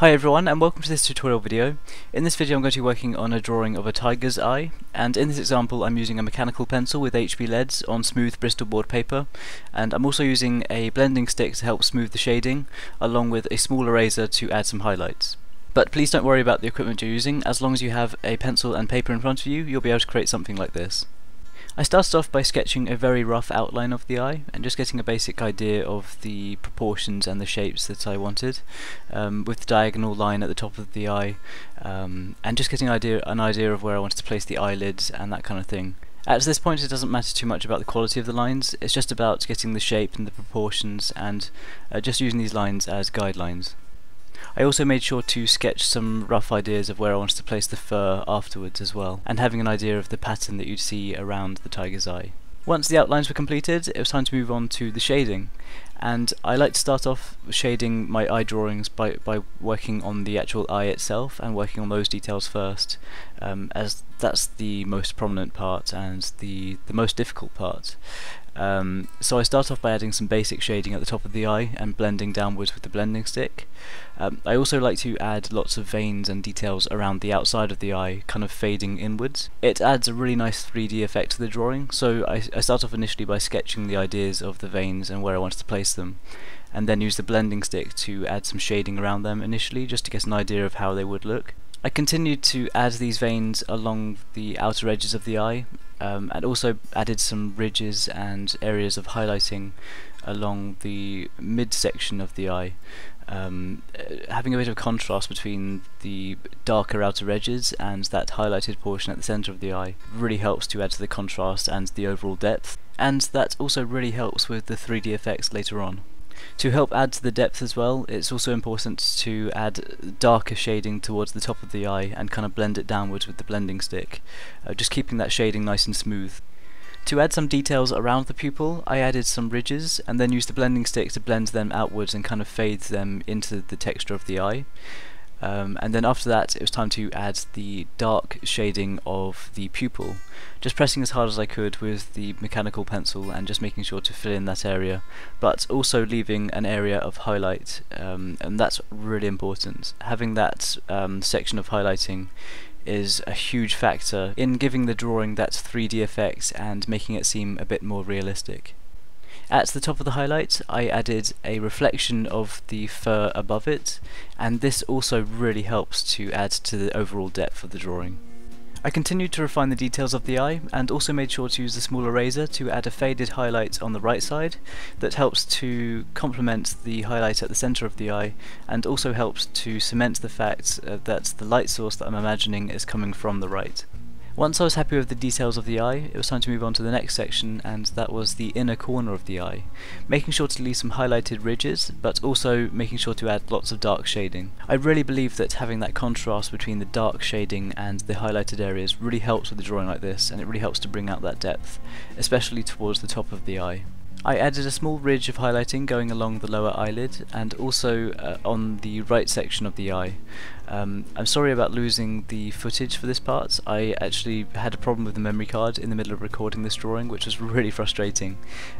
Hi everyone, and welcome to this tutorial video. In this video I'm going to be working on a drawing of a tiger's eye, and in this example I'm using a mechanical pencil with HB leads on smooth Bristol board paper, and I'm also using a blending stick to help smooth the shading, along with a small eraser to add some highlights. But please don't worry about the equipment you're using. As long as you have a pencil and paper in front of you, you'll be able to create something like this. I started off by sketching a very rough outline of the eye and just getting a basic idea of the proportions and the shapes that I wanted, with the diagonal line at the top of the eye, and just getting an idea of where I wanted to place the eyelids and that kind of thing. At this point it doesn't matter too much about the quality of the lines, it's just about getting the shape and the proportions and just using these lines as guidelines. I also made sure to sketch some rough ideas of where I wanted to place the fur afterwards as well, and having an idea of the pattern that you'd see around the tiger's eye. Once the outlines were completed, it was time to move on to the shading, and I like to start off shading my eye drawings by working on the actual eye itself and working on those details first, as that's the most prominent part and the most difficult part. So I start off by adding some basic shading at the top of the eye and blending downwards with the blending stick. I also like to add lots of veins and details around the outside of the eye, kind of fading inwards. It adds a really nice 3D effect to the drawing, so I start off initially by sketching the ideas of the veins and where I wanted to place them, and then use the blending stick to add some shading around them initially, just to get an idea of how they would look. I continued to add these veins along the outer edges of the eye, and also added some ridges and areas of highlighting along the midsection of the eye, having a bit of contrast between the darker outer edges and that highlighted portion at the centre of the eye really helps to add to the contrast and the overall depth, and that also really helps with the 3D effects later on. To help add to the depth as well, it's also important to add darker shading towards the top of the eye and kind of blend it downwards with the blending stick, just keeping that shading nice and smooth. To add some details around the pupil, I added some ridges and then used the blending stick to blend them outwards and kind of fade them into the texture of the eye. And then after that it was time to add the dark shading of the pupil, just pressing as hard as I could with the mechanical pencil and just making sure to fill in that area, but also leaving an area of highlight, and that's really important. Having that section of highlighting is a huge factor in giving the drawing that 3D effect and making it seem a bit more realistic. At the top of the highlight I added a reflection of the fur above it, and this also really helps to add to the overall depth of the drawing. I continued to refine the details of the eye and also made sure to use the small eraser to add a faded highlight on the right side that helps to complement the highlight at the centre of the eye, and also helps to cement the fact that the light source that I'm imagining is coming from the right. Once I was happy with the details of the eye, it was time to move on to the next section, and that was the inner corner of the eye, making sure to leave some highlighted ridges, but also making sure to add lots of dark shading. I really believe that having that contrast between the dark shading and the highlighted areas really helps with a drawing like this, and it really helps to bring out that depth, especially towards the top of the eye. I added a small ridge of highlighting going along the lower eyelid and also on the right section of the eye. I'm sorry about losing the footage for this part. I actually had a problem with the memory card in the middle of recording this drawing, which was really frustrating,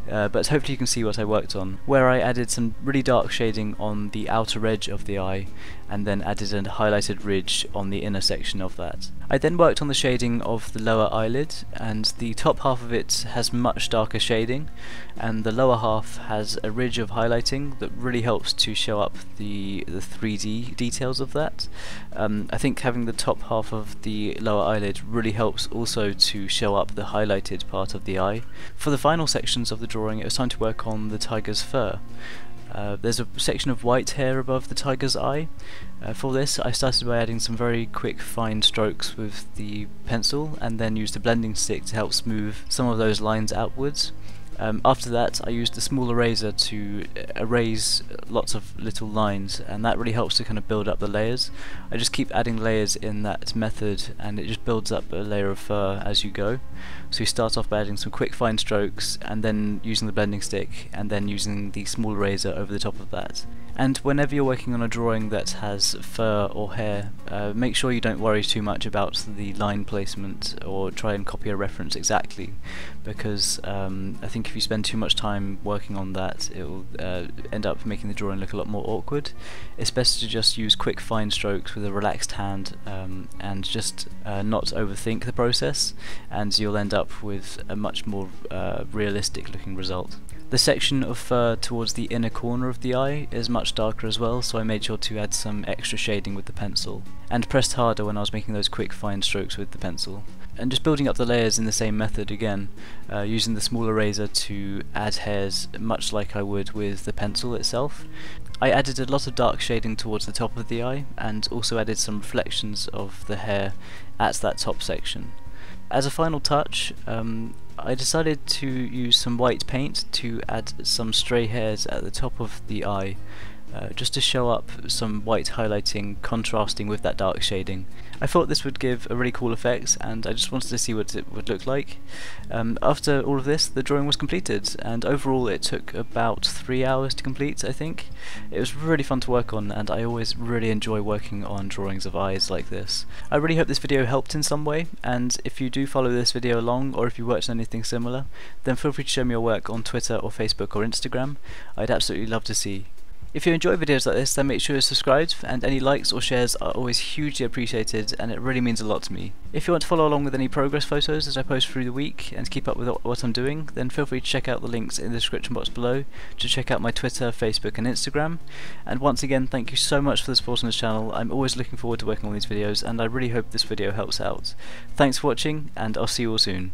but hopefully you can see what I worked on, where I added some really dark shading on the outer edge of the eye and then added a highlighted ridge on the inner section of that. I then worked on the shading of the lower eyelid, and the top half of it has much darker shading and the lower half has a ridge of highlighting that really helps to show up the 3D details of that. I think having the top half of the lower eyelid really helps also to show up the highlighted part of the eye. For the final sections of the drawing it was time to work on the tiger's fur. There's a section of white hair above the tiger's eye. For this I started by adding some very quick fine strokes with the pencil and then used a blending stick to help smooth some of those lines outwards. After that I used a small eraser to erase lots of little lines, and that really helps to kind of build up the layers. I just keep adding layers in that method and it just builds up a layer of fur as you go. So you start off by adding some quick fine strokes and then using the blending stick and then using the small eraser over the top of that. And whenever you're working on a drawing that has fur or hair, make sure you don't worry too much about the line placement or try and copy a reference exactly, because I think if you spend too much time working on that, it will end up making the drawing look a lot more awkward. It's best to just use quick fine strokes with a relaxed hand and just not overthink the process, and you'll end up with a much more realistic looking result. The section of fur towards the inner corner of the eye is much darker as well, so I made sure to add some extra shading with the pencil, and pressed harder when I was making those quick fine strokes with the pencil. And just building up the layers in the same method again, using the small eraser to add hairs much like I would with the pencil itself. I added a lot of dark shading towards the top of the eye, and also added some reflections of the hair at that top section. As a final touch, I decided to use some white paint to add some stray hairs at the top of the eye, just to show up some white highlighting contrasting with that dark shading. I thought this would give a really cool effect, and I just wanted to see what it would look like. After all of this, the drawing was completed, and overall it took about 3 hours to complete, I think. It was really fun to work on, and I always really enjoy working on drawings of eyes like this. I really hope this video helped in some way, and if you do follow this video along, or if you worked on anything similar, then feel free to show me your work on Twitter or Facebook or Instagram. I'd absolutely love to see. If you enjoy videos like this, then make sure you're subscribed, and any likes or shares are always hugely appreciated, and it really means a lot to me. If you want to follow along with any progress photos as I post through the week and keep up with what I'm doing, then feel free to check out the links in the description box below to check out my Twitter, Facebook and Instagram. And once again, thank you so much for the support on this channel. I'm always looking forward to working on these videos, and I really hope this video helps out. Thanks for watching, and I'll see you all soon.